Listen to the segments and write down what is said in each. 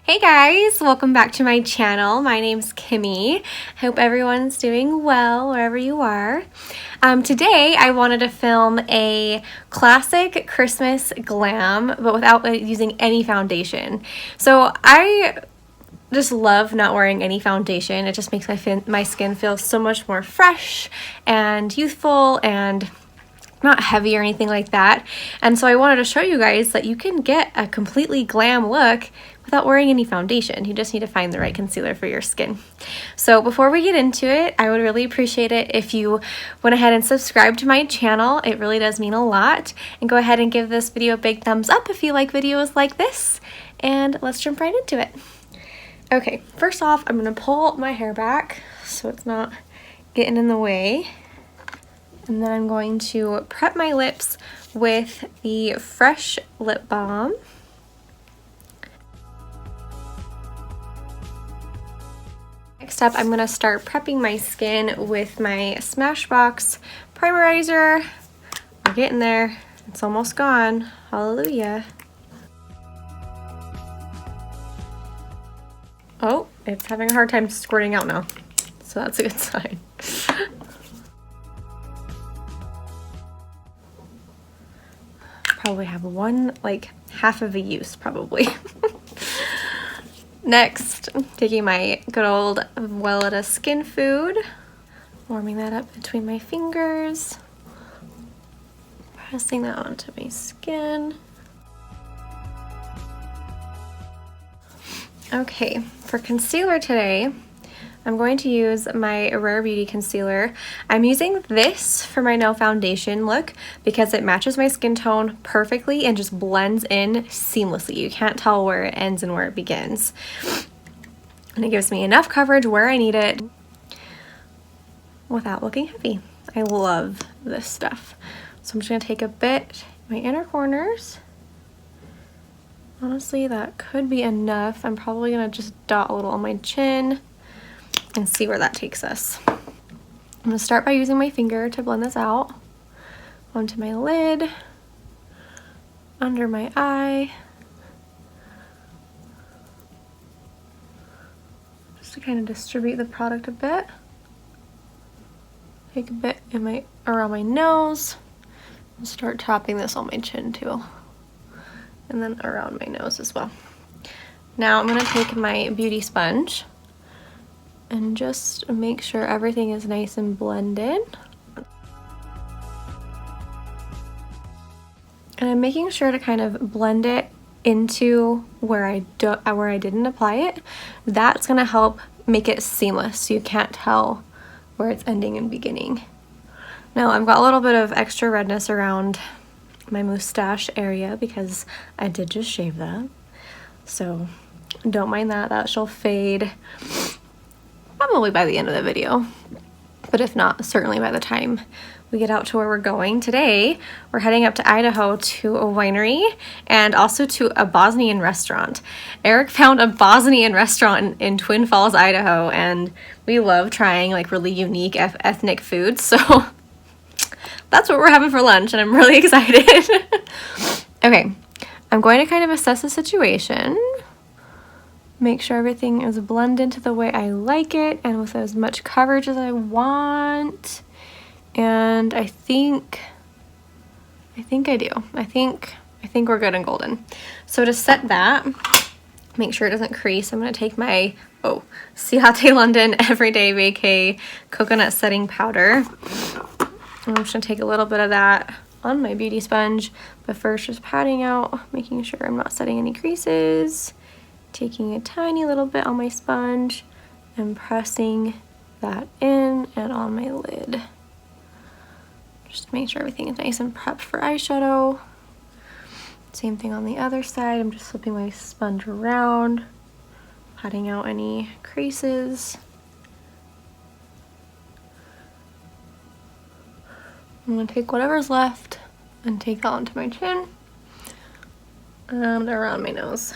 Hey guys, welcome back to my channel. My name's Kimmy. Hope everyone's doing well wherever you are. Today I wanted to film a classic Christmas glam, but without using any foundation. So I just love not wearing any foundation. It just makes my skin feel so much more fresh and youthful and not heavy or anything like that. And so I wanted to show you guys that you can get a completely glam look without wearing any foundation. You just need to find the right concealer for your skin. So before we get into it, I would really appreciate it if you went ahead and subscribed to my channel. It really does mean a lot. And go ahead and give this video a big thumbs up if you like videos like this. And let's jump right into it. Okay, first off, I'm gonna pull my hair back so it's not getting in the way. And then I'm going to prep my lips with the Fresh Lip Balm. Next up, I'm going to start prepping my skin with my Smashbox Primerizer. We're getting there. It's almost gone. Hallelujah. Oh, it's having a hard time squirting out now. So that's a good sign. Probably have one, like half of a use probably. Next, taking my good old Weleda Skin Food, warming that up between my fingers, pressing that onto my skin. Okay, for concealer today, I'm going to use my Rare Beauty concealer. I'm using this for my no foundation look because it matches my skin tone perfectly and just blends in seamlessly. You can't tell where it ends and where it begins. And it gives me enough coverage where I need it without looking heavy. I love this stuff. So I'm just gonna take a bit in my inner corners. Honestly, that could be enough. I'm probably gonna just dot a little on my chin and see where that takes us. I'm gonna start by using my finger to blend this out onto my lid, under my eye, just to kind of distribute the product a bit. Take a bit in around my nose and start tapping this on my chin too, and then around my nose as well. Now I'm gonna take my beauty sponge and just make sure everything is nice and blended. And I'm making sure to kind of blend it into where I didn't apply it. That's gonna help make it seamless so you can't tell where it's ending and beginning. Now I've got a little bit of extra redness around my mustache area because I did just shave that. So don't mind that, that shall fade probably by the end of the video, but if not, certainly by the time we get out to where we're going. Today, we're heading up to Idaho to a winery and also to a Bosnian restaurant. Eric found a Bosnian restaurant in Twin Falls, Idaho, and we love trying like really unique ethnic foods, so that's what we're having for lunch, and I'm really excited. Okay, I'm going to kind of assess the situation. Make sure everything is blended into the way I like it and with as much coverage as I want. And I think I do. I think we're good and golden. So to set that, make sure it doesn't crease, I'm gonna take my Ciate London Everyday Vacay Coconut Setting Powder. I'm just gonna take a little bit of that on my beauty sponge, but first just patting out, making sure I'm not setting any creases. Taking a tiny little bit on my sponge and pressing that in and on my lid. Just to make sure everything is nice and prepped for eyeshadow. Same thing on the other side. I'm just flipping my sponge around, patting out any creases. I'm gonna take whatever's left and take that onto my chin and around my nose.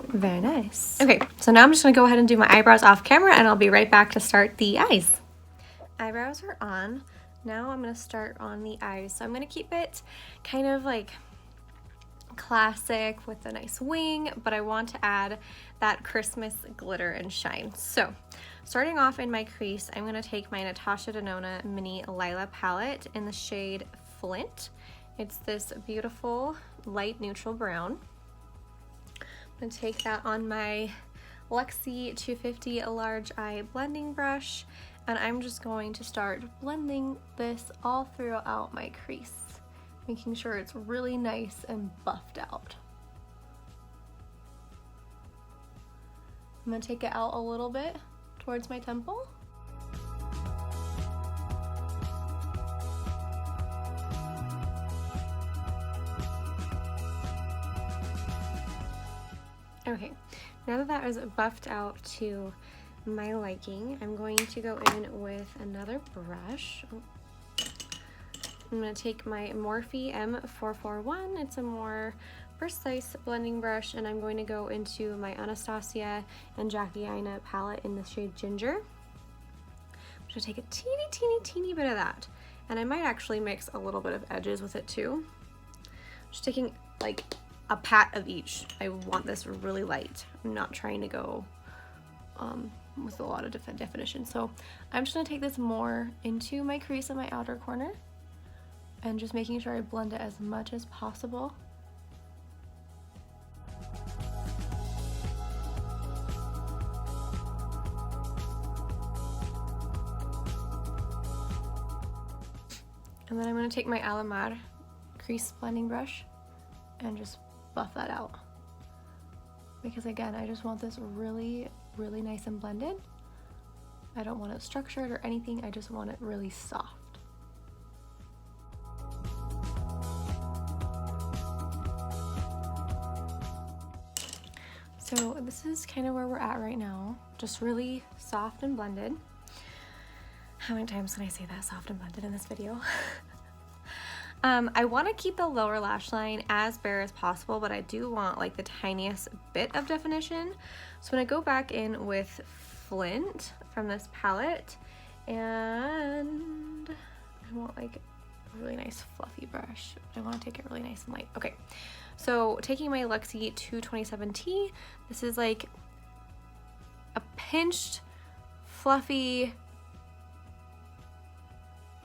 Very nice. Okay, so now I'm just gonna go ahead and do my eyebrows off camera and I'll be right back to start the eyes. Eyebrows are on. Now I'm gonna start on the eyes. So I'm gonna keep it kind of like classic with a nice wing, but I want to add that Christmas glitter and shine. So starting off in my crease, I'm going to take my Natasha Denona mini Lila palette in the shade Flint. It's this beautiful light neutral brown. I'm going to take that on my Luxie 250 large eye blending brush, and I'm just going to start blending this all throughout my crease, making sure it's really nice and buffed out. I'm going to take it out a little bit towards my temple. Okay, now that that is buffed out to my liking, I'm going to go in with another brush. I'm going to take my Morphe M441. It's a more precise blending brush, and I'm going to go into my Anastasia and Jackie Aina palette in the shade Ginger. I'm going to take a teeny bit of that, and I might actually mix a little bit of edges with it too. Just taking like a pat of each. I want this really light. I'm not trying to go with a lot of definition. So I'm just gonna take this more into my crease in my outer corner and just making sure I blend it as much as possible. And then I'm gonna take my Alamar crease blending brush and just buff that out, because again, I just want this really nice and blended. I don't want it structured or anything, I just want it really soft. So this is kind of where we're at right now, just really soft and blended. How many times can I say that, soft and blended, in this video? I want to keep the lower lash line as bare as possible, but I do want like the tiniest bit of definition. So I'm going to go back in with Flint from this palette, and I want like a really nice fluffy brush. I want to take it really nice and light. Okay, so taking my Luxie 227T, this is like a pinched, fluffy,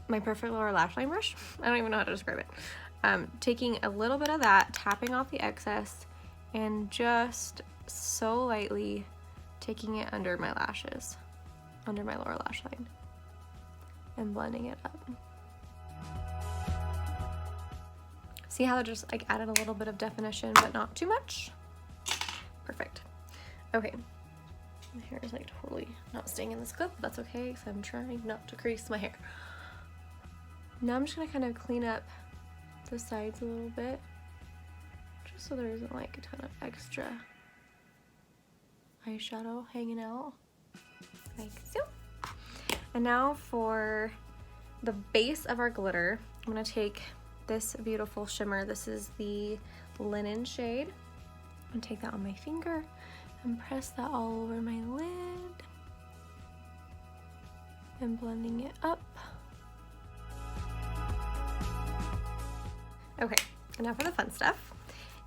my perfect lower lash line brush. I don't even know how to describe it. Taking a little bit of that, tapping off the excess, and just so lightly taking it under my lashes, under my lower lash line, and blending it up. See how I just like added a little bit of definition, but not too much? Perfect. Okay, my hair is like totally not staying in this clip, but that's okay, because I'm trying not to crease my hair. Now I'm just gonna kind of clean up the sides a little bit, just so there isn't like a ton of extra eyeshadow hanging out, like so. And now for the base of our glitter, I'm gonna take this beautiful shimmer. This is the Linen shade. I'm gonna take that on my finger and press that all over my lid and blending it up. Okay, and now for the fun stuff.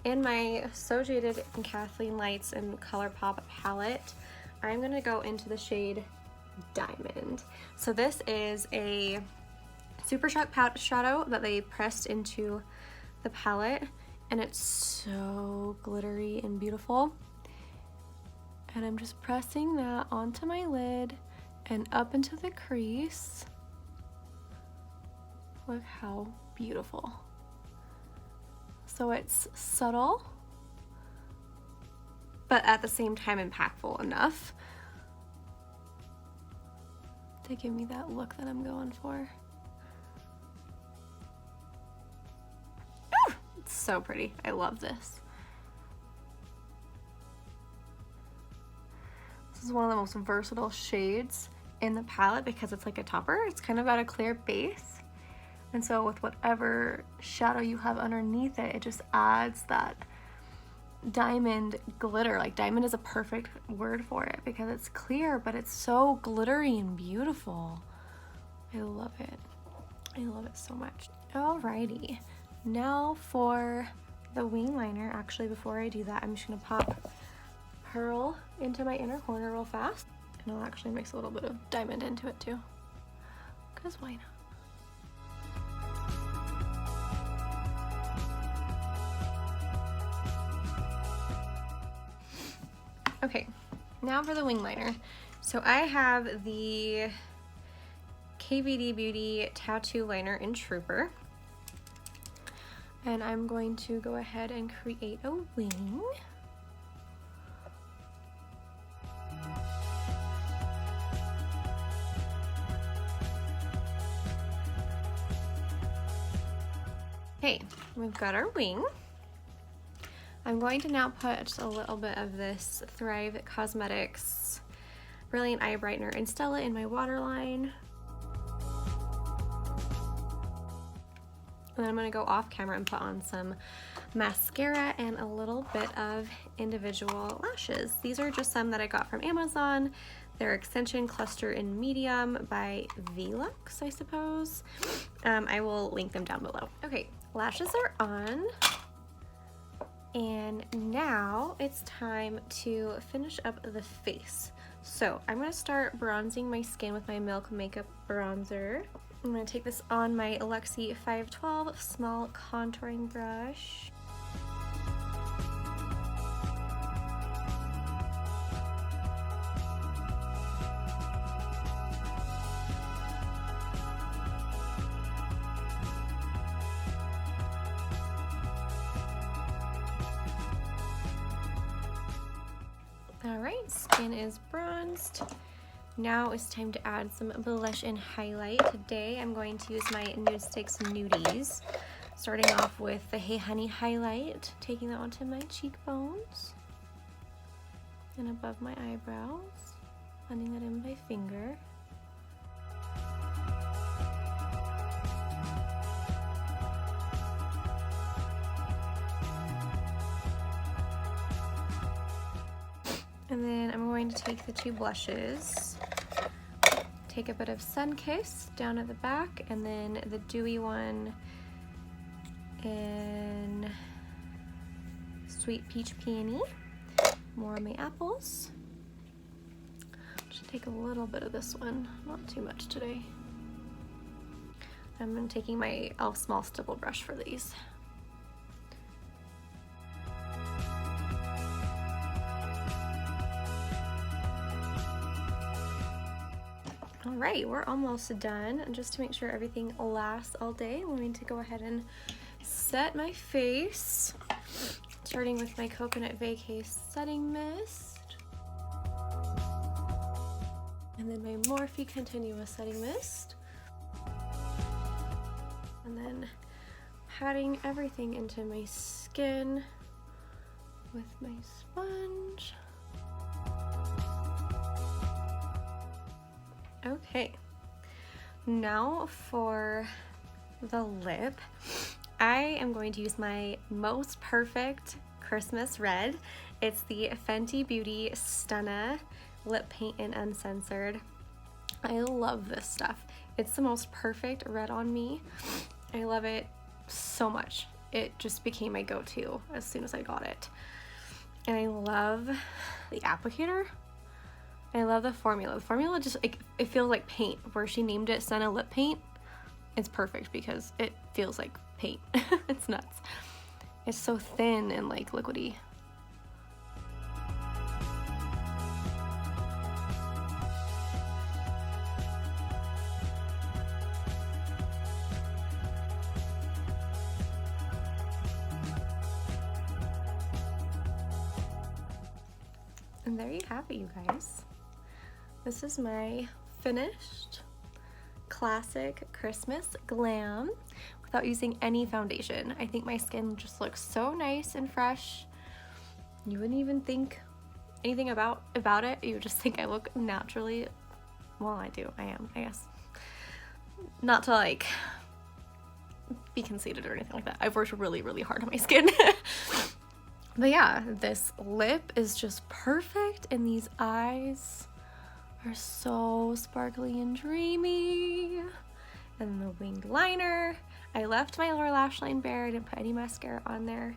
In my So Jaded and KathleenLights and Colourpop palette, I'm gonna go into the shade Diamond. So this is a super sharp shadow that they pressed into the palette, and it's so glittery and beautiful. And I'm just pressing that onto my lid and up into the crease. Look how beautiful. So it's subtle, but at the same time impactful enough to give me that look that I'm going for. Ooh, it's so pretty. I love this. This is one of the most versatile shades in the palette because it's like a topper. It's kind of got a clear base. And so with whatever shadow you have underneath it, it just adds that diamond glitter. Like diamond is a perfect word for it because it's clear, but it's so glittery and beautiful. I love it. I love it so much. Alrighty, now for the wing liner, actually before I do that, I'm just gonna pop Pearl into my inner corner real fast. And I'll actually mix a little bit of diamond into it too, because why not? Okay, now for the wing liner. So I have the KVD Beauty Tattoo Liner in Trooper. And I'm going to go ahead and create a wing. Okay, we've got our wing. I'm going to now put a little bit of this Thrive Causemetics Brilliant Eye Brightener in Stella in my waterline. And then I'm going to go off camera and put on some mascara and a little bit of individual lashes. These are just some that I got from Amazon. They're Extension Cluster in Medium by Velux, I suppose. I will link them down below. Okay, lashes are on. And now it's time to finish up the face. So I'm going to start bronzing my skin with my Milk Makeup Bronzer. I'm going to take this on my Luxie 512 small contouring brush. Alright, skin is bronzed. Now it's time to add some blush and highlight. Today I'm going to use my NUDESTIX Nudies. Starting off with the Hey Honey highlight, taking that onto my cheekbones and above my eyebrows, blending that in by finger. And then I'm going to take the two blushes, take a bit of Sunkissed down at the back, and then the dewy one in Sweet Peach Peony, more of my apples. Should take a little bit of this one, not too much today. I'm taking my e.l.f. small stipple brush for these. Alright, we're almost done. Just to make sure everything lasts all day, I'm going to go ahead and set my face, starting with my Coconut Vacay Setting Mist, and then my Morphe Continuous Setting Mist, and then patting everything into my skin with my sponge. Okay, now for the lip. I am going to use my Most Perfect Christmas Red. It's the Fenty Beauty Stunna Lip Paint in Uncensored. I love this stuff. It's the most perfect red on me. I love it so much. It just became my go-to as soon as I got it. And I love the applicator. I love the formula. The formula just, it feels like paint. Where she named it Stunna Lip Paint, it's perfect because it feels like paint. It's nuts. It's so thin and like liquidy. And there you have it, you guys. This is my finished Classic Christmas Glam without using any foundation. I think my skin just looks so nice and fresh. You wouldn't even think anything about it. You would just think I look naturally. Well, I do. I am, I guess. Not to like be conceited or anything like that. I've worked really, really hard on my skin. But yeah, this lip is just perfect, and these eyes are so sparkly and dreamy. And the winged liner, I left my lower lash line bare. I didn't put any mascara on there.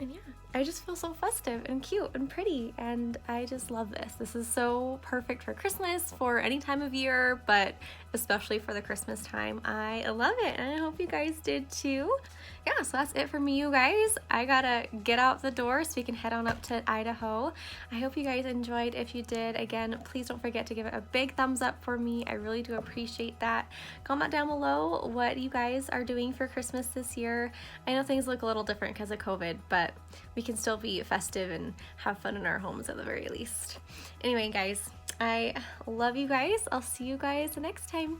And yeah, I just feel so festive and cute and pretty, and I just love this. This is so perfect for Christmas, for any time of year, but especially for the Christmas time. I love it, and I hope you guys did too. Yeah, so that's it for me, you guys. I gotta get out the door so we can head on up to Idaho. I hope you guys enjoyed. If you did, again, please don't forget to give it a big thumbs up for me. I really do appreciate that. Comment down below what you guys are doing for Christmas this year. I know things look a little different because of COVID, but we can still be festive and have fun in our homes at the very least. Anyway, guys, I love you guys. I'll see you guys next time.